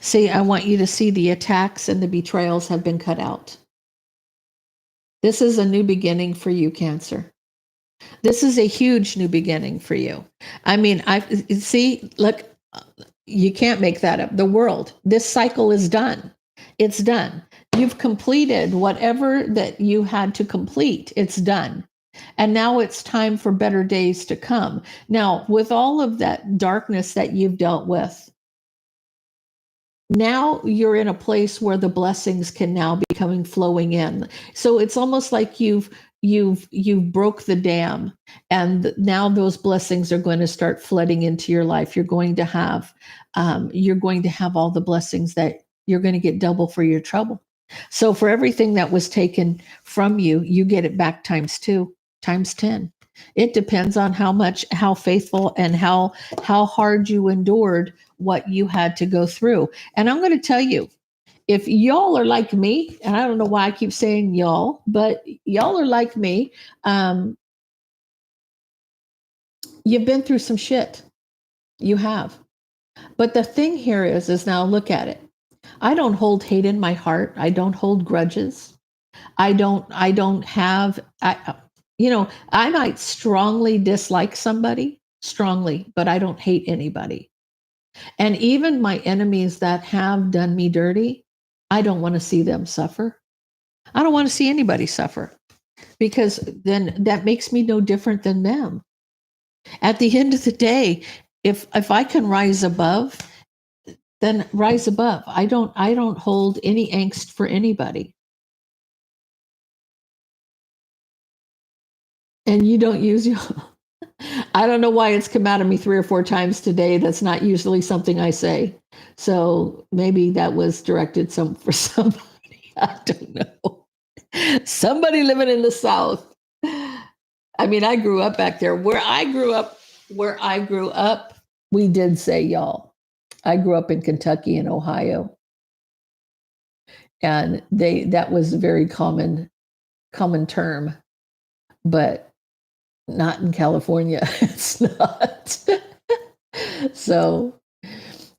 See, I want you to see the attacks and the betrayals have been cut out. This is a new beginning for you, Cancer. This is a huge new beginning for you. I mean, look, you can't make that up. The world, this cycle is done. It's done. You've completed whatever that you had to complete. It's done. And now it's time for better days to come. Now, with all of that darkness that you've dealt with, now you're in a place where the blessings can now be coming flowing in. So it's almost like you've broke the dam, and now those blessings are going to start flooding into your life. You're going to have all the blessings that you're going to get double for your trouble. So for everything that was taken from you, you get it back times 2, times 10. It depends on how faithful and how hard you endured what you had to go through. And I'm going to tell you, if y'all are like me, and I don't know why I keep saying y'all, but y'all are like me, um, you've been through some shit. You have. But the thing here is now look at it. I don't hold hate in my heart. I don't hold grudges. I don't have, I might strongly dislike somebody, strongly, but I don't hate anybody. And even my enemies that have done me dirty, I don't want to see them suffer. I don't want to see anybody suffer, because then that makes me no different than them. At the end of the day, if I can rise above, then rise above. I don't hold any angst for anybody. And you don't use your I don't know why it's come out of me 3 or 4 times today. That's not usually something I say. So maybe that was directed for somebody. I don't know. Somebody living in the South. I mean, I grew up back there. Where I grew up, we did say y'all. I grew up in Kentucky and Ohio. And that was a very common term, but not in California. It's not. So,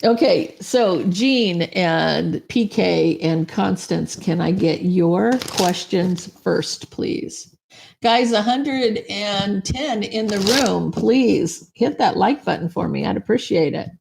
okay. So, Jean and PK and Constance, can I get your questions first, please? Guys, 110 in the room. Please hit that like button for me. I'd appreciate it.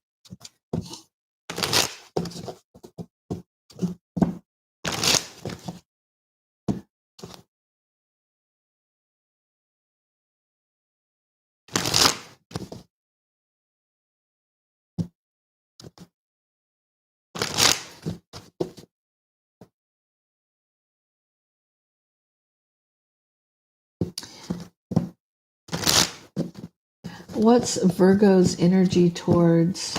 What's Virgo's energy towards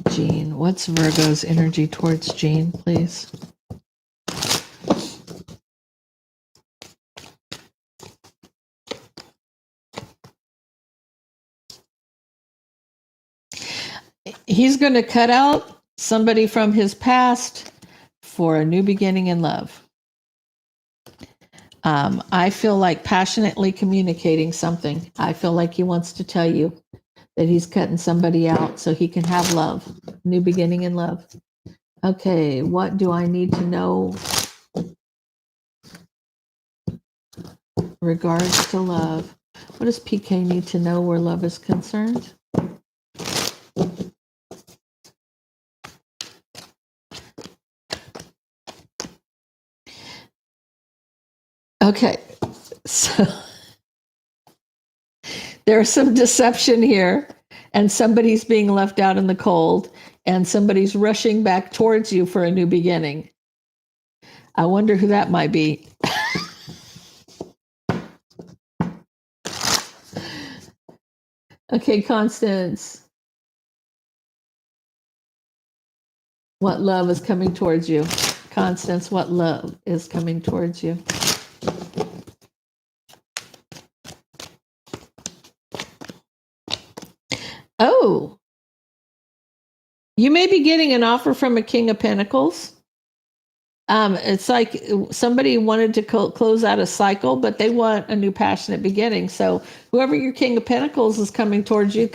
Jean? What's Virgo's energy towards Jean, please? He's going to cut out somebody from his past for a new beginning in love. I feel like passionately communicating something. I feel like he wants to tell you that he's cutting somebody out so he can have love, new beginning in love. Okay, what do I need to know regards to love? What does PK need to know where love is concerned? Okay, so there's some deception here, and somebody's being left out in the cold, and somebody's rushing back towards you for a new beginning. I wonder who that might be. Okay, Constance. What love is coming towards you? Constance, what love is coming towards you? Oh, you may be getting an offer from a King of Pentacles. It's like somebody wanted to close out a cycle, but they want a new passionate beginning. So whoever your King of Pentacles is coming towards you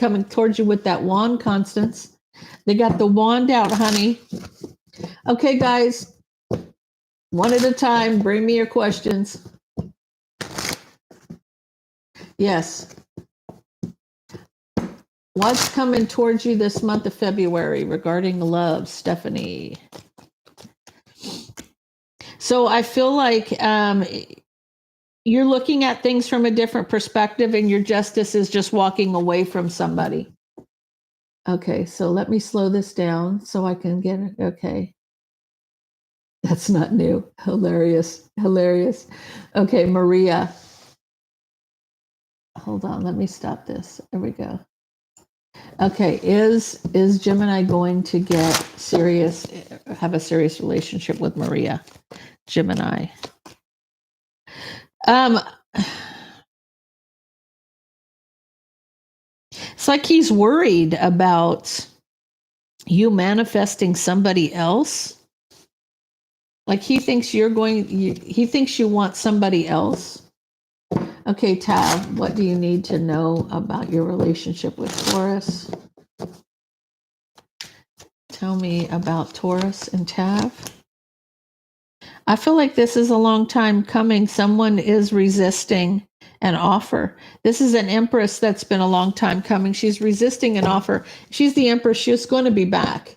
with that wand, Constance. They got the wand out, honey. Okay, guys, one at a time. Bring me your questions. Yes. What's coming towards you this month of February regarding love, Stephanie? So I feel like you're looking at things from a different perspective, and your justice is just walking away from somebody. Okay, so let me slow this down so I can get it. Okay. That's not new. Hilarious. Hilarious. Okay, Maria. Hold on, let me stop this. There we go. Okay, is Gemini going to get serious, have a serious relationship with Maria? Gemini. Um it's like he's worried about you manifesting somebody else. Like he thinks he thinks you want somebody else. Okay, Tab, what do you need to know about your relationship with Taurus? Tell me about Taurus and Tab. I feel like this is a long time coming. Someone is resisting an offer. This is an Empress that's been a long time coming. She's resisting an offer. She's the Empress. She's going to be back.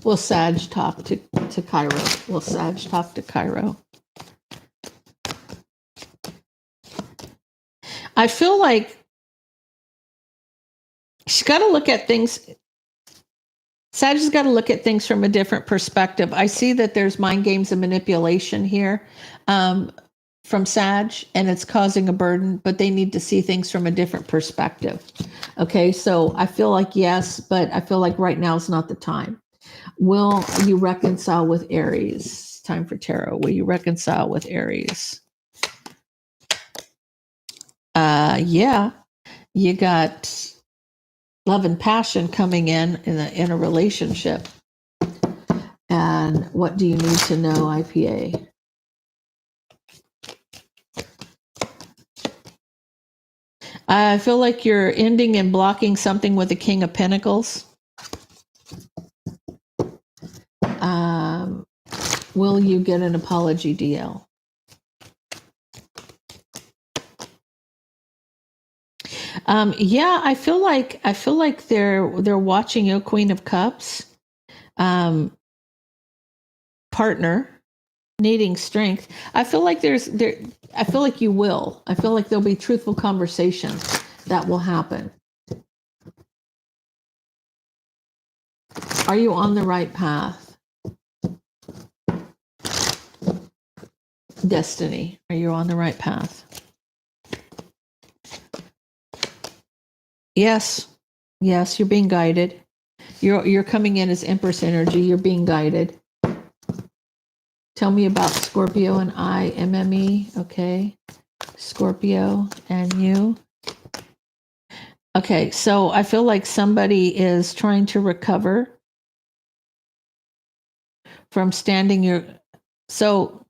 Will Sag talk to Cairo? Will Sag talk to Cairo? I feel like she's got to look at things. Sag has got to look at things from a different perspective. I see that there's mind games and manipulation here from Sag, and it's causing a burden, but they need to see things from a different perspective. Okay, so I feel like yes, but I feel like right now is not the time. Will you reconcile with Aries? Time for tarot. Will you reconcile with Aries? Yeah, you got love and passion coming in a relationship. And what do you need to know, IPA? I feel like you're ending and blocking something with the King of Pentacles. Will you get an apology, DL? Yeah, I feel like they're watching you, Queen of Cups. Partner needing strength. I feel like I feel like you will. I feel like there'll be truthful conversations that will happen. Are you on the right path? Destiny. Are you on the right path? Yes. Yes, you're being guided. You're coming in as Empress energy. You're being guided. Tell me about Scorpio and IMME. Okay. Scorpio and you. Okay, so I feel like somebody is trying to recover from standing your. So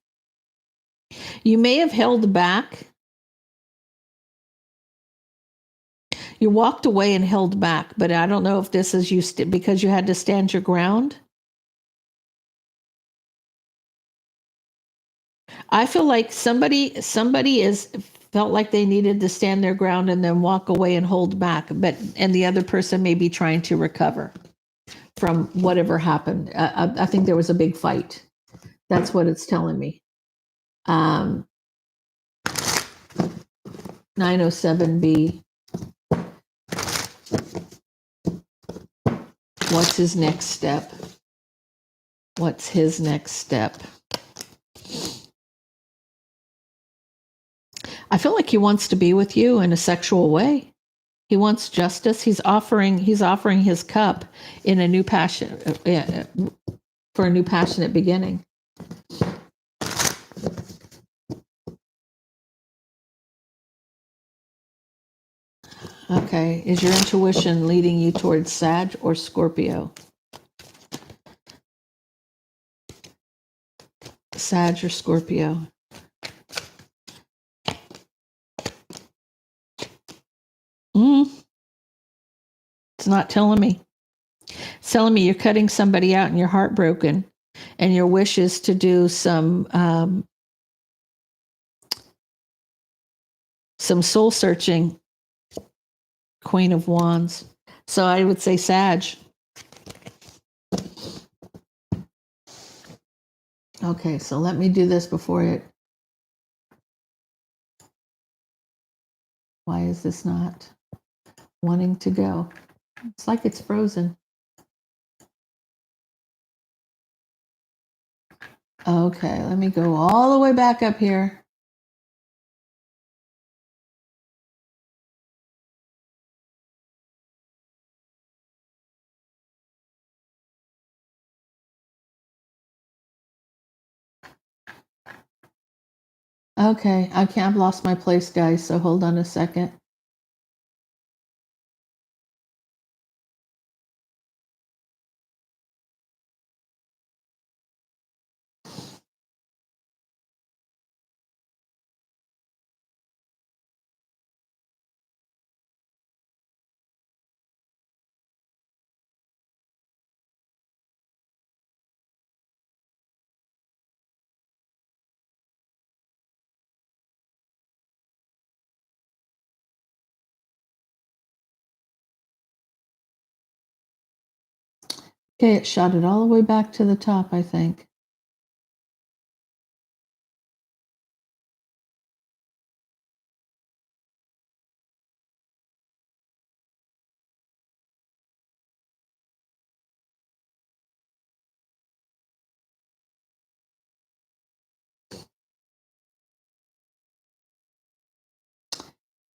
you may have held back. You walked away and held back, but I don't know if this is because you had to stand your ground. I feel like somebody is felt like they needed to stand their ground and then walk away and hold back, and the other person may be trying to recover from whatever happened. I think there was a big fight. That's what it's telling me. 907B. What's his next step? What's his next step? I feel like he wants to be with you in a sexual way. He wants justice. He's offering his cup in a new passion for a new passionate beginning. Okay, is your intuition leading you towards Sag or Scorpio? Sag or Scorpio? It's not telling me. It's telling me you're cutting somebody out and you're heartbroken, and your wish is to do some soul searching. Queen of Wands. So I would say Sag. Okay, so let me do this before it Why is this not wanting to go? It's like it's frozen. Okay, let me go all the way back up here. Okay, I've lost my place, guys, so hold on a second. Okay, it shot it all the way back to the top, I think.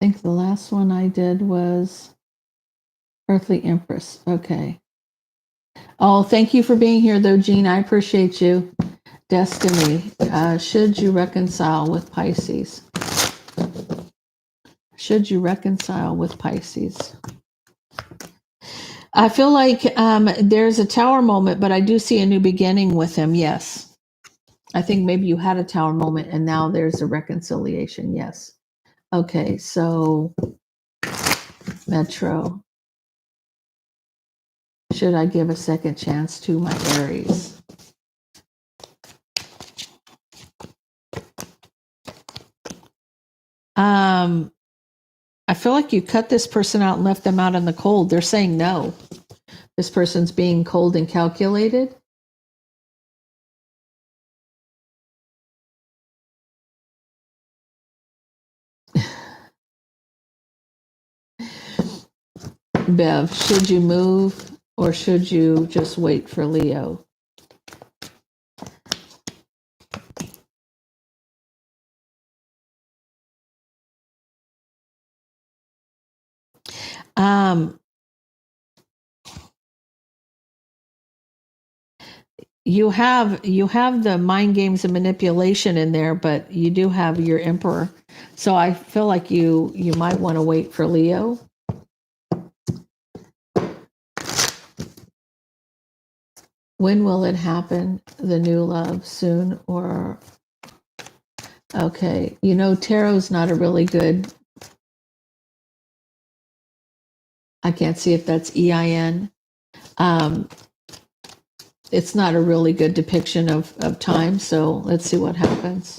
I think the last one I did was Earthly Empress. Okay. Oh, thank you for being here, though, Jean. I appreciate you. Destiny. Should you reconcile with Pisces? Should you reconcile with Pisces? I feel like there's a tower moment, but I do see a new beginning with him. Yes. I think maybe you had a tower moment and now there's a reconciliation. Yes. Okay, so Metro. Should I give a second chance to my Aries? I feel like you cut this person out and left them out in the cold. They're saying no. This person's being cold and calculated. Bev, should you move or should you just wait for Leo? You have the mind games and manipulation in there, but you do have your Emperor. So I feel like you might want to wait for Leo. When will it happen? The new love soon or okay. Tarot's not a really good. I can't see if that's EIN. It's not a really good depiction of time, so let's see what happens.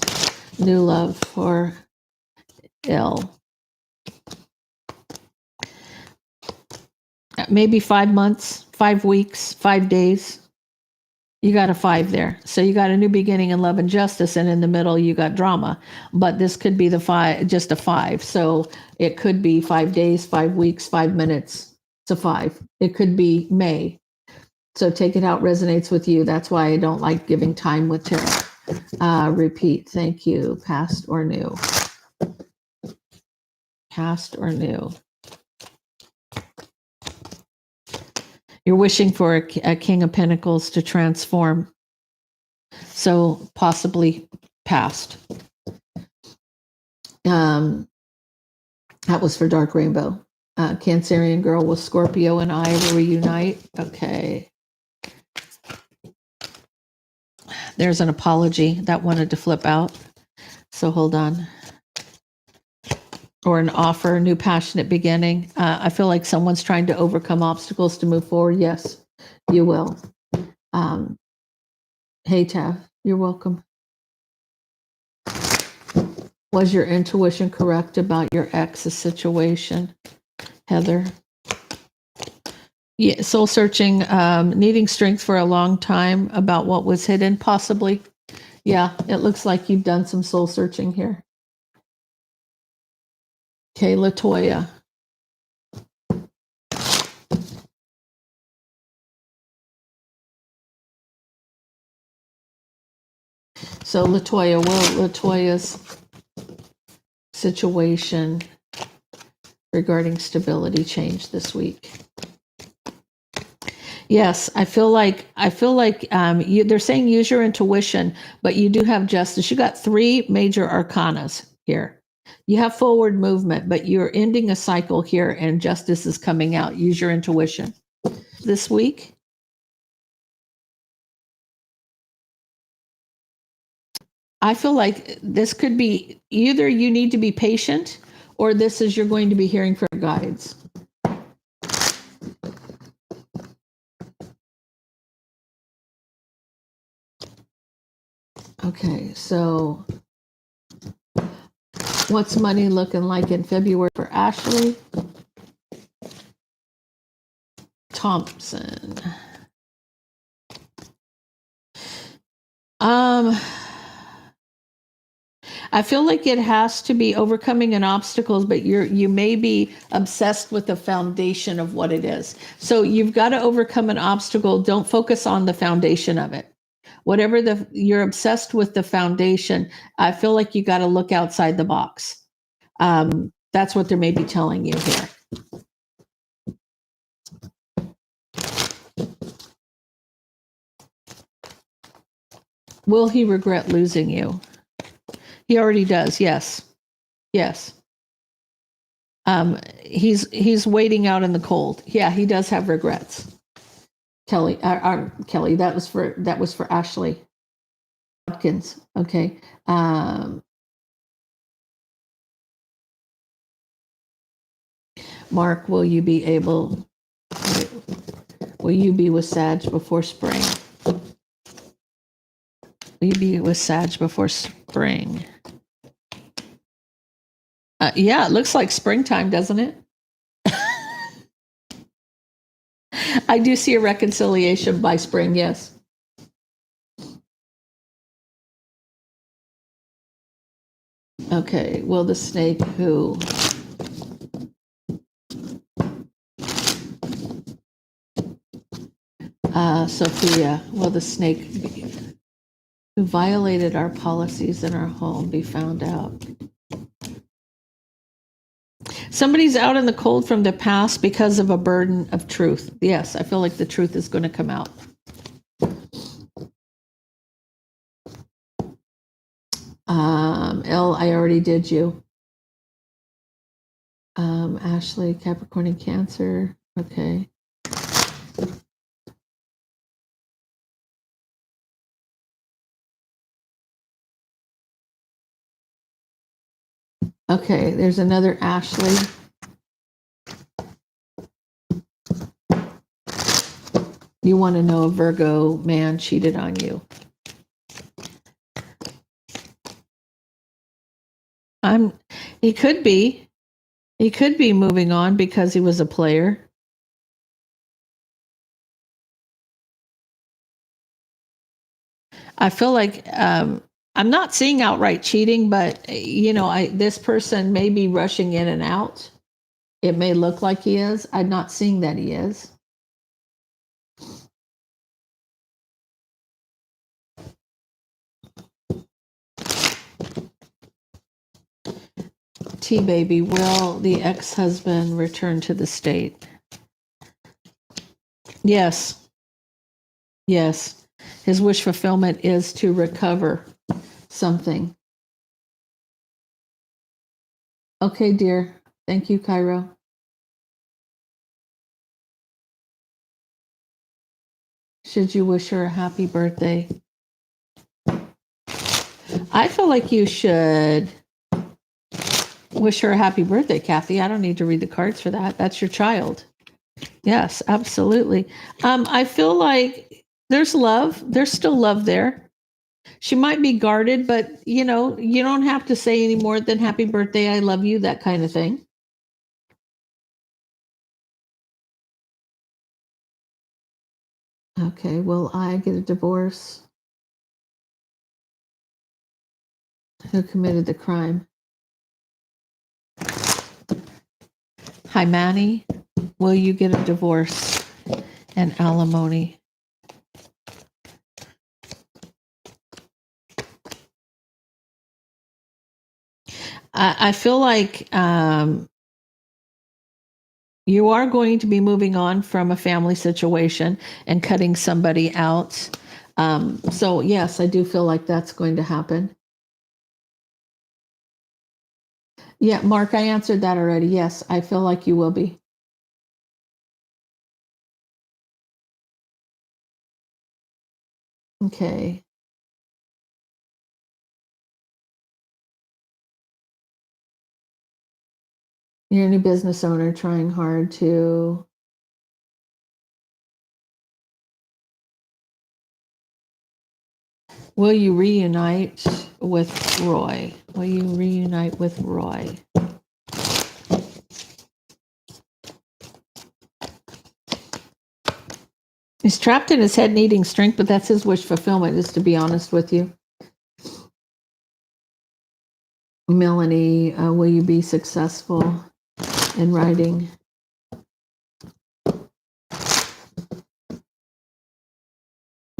New love for L. Maybe 5 months, 5 weeks, 5 days. You got a 5 there. So you got a new beginning in love and justice, and in the middle you got drama. But this could be the 5, just a 5. So it could be 5 days, 5 weeks, 5 minutes. It's a 5. It could be May. So take it out resonates with you. That's why I don't like giving time with tarot. Repeat. Thank you. Past or new. Past or new. You're wishing for a King of Pentacles to transform. So possibly past. That was for Dark Rainbow. Cancerian girl with Scorpio and I will reunite. Okay. There's an apology that wanted to flip out. So hold on. Or an offer, new passionate beginning. I feel like someone's trying to overcome obstacles to move forward. Yes, you will. Hey, Tav, you're welcome. Was your intuition correct about your ex's situation, Heather? Yeah, soul searching, needing strength for a long time about what was hidden, possibly. Yeah, it looks like you've done some soul searching here. Okay, Latoya. So Latoya, will Latoya's situation regarding stability change this week? Yes, I feel like they're saying use your intuition, but you do have justice. You got 3 major arcanas here. You have forward movement, but you're ending a cycle here, and justice is coming out. Use your intuition this week. I feel like this could be either you need to be patient, or this is you're going to be hearing from guides. Okay, so what's money looking like in February for Ashley Thompson? I feel like it has to be overcoming an obstacles, but you may be obsessed with the foundation of what it is. So you've got to overcome an obstacle. Don't focus on the foundation of it. Whatever you're obsessed with the foundation. I feel like you got to look outside the box. That's what they may be telling you here. Will he regret losing you? He already does. Yes. Yes. He's waiting out in the cold. Yeah, he does have regrets. Kelly, Kelly, that was for Ashley Watkins. Okay. Mark, will you be with Sag before spring? Will you be with Sag before spring? Yeah, it looks like springtime, doesn't it? I do see a reconciliation by spring, yes. Okay, well, the snake who? Sophia, will the snake who violated our policies in our home be found out? Somebody's out in the cold from the past because of a burden of truth. Yes, I feel like the truth is going to come out. L, I already did you. Ashley, Capricorn and Cancer. Okay. Okay, there's another Ashley. You want to know a Virgo man cheated on you. He could be. He could be moving on because he was a player. I feel like I'm not seeing outright cheating, but this person may be rushing in and out. It may look like he is. I'm not seeing that he is. T-baby, will the ex-husband return to the state? Yes. Yes. His wish fulfillment is to recover something. Okay, dear. Thank you, Cairo. Should you wish her a happy birthday? I feel like you should wish her a happy birthday, Kathy. I don't need to read the cards for that. That's your child. Yes, absolutely. I feel like there's love. There's still love there. She might be guarded, but you don't have to say any more than happy birthday, I love you, that kind of thing. Okay, will I get a divorce? Who committed the crime? Hi, Manny. Will you get a divorce and alimony? I feel like you are going to be moving on from a family situation and cutting somebody out. So, yes, I do feel like that's going to happen. Yeah, Mark, I answered that already. Yes, I feel like you will be. Okay. You're a new business owner trying hard to. Will you reunite with Roy? Will you reunite with Roy? He's trapped in his head needing strength, but that's his wish fulfillment, is to be honest with you. Melanie, will you be successful in writing?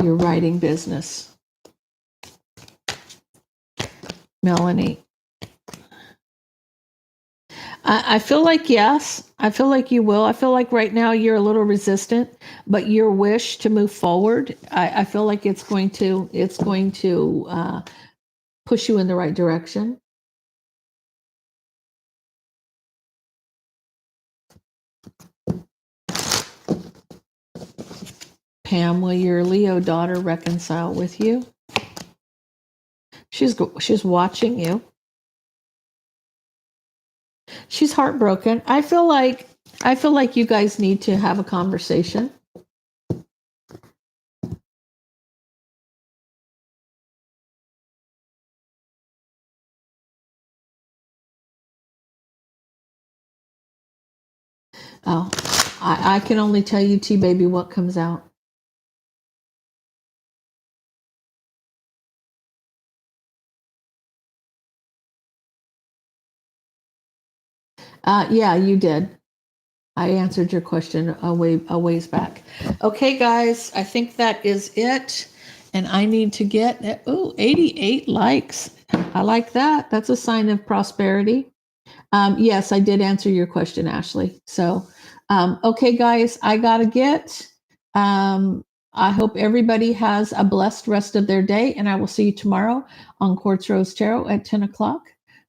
Your writing business? Melanie. I feel like yes. I feel like you will. I feel like right now you're a little resistant, but your wish to move forward, I feel like it's going to push you in the right direction. Pam, will your Leo daughter reconcile with you? She's watching you. She's heartbroken. I feel like you guys need to have a conversation. Oh, I can only tell you, T baby, what comes out. Yeah, you did. I answered your question a ways back. Okay, guys, I think that is it. And I need to get 88 likes. I like that. That's a sign of prosperity. Yes, I did answer your question, Ashley. So, okay, guys, I gotta get. I hope everybody has a blessed rest of their day, and I will see you tomorrow on Quartz Rose Tarot at 10 o'clock.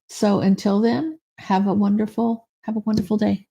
So until then, have a wonderful day.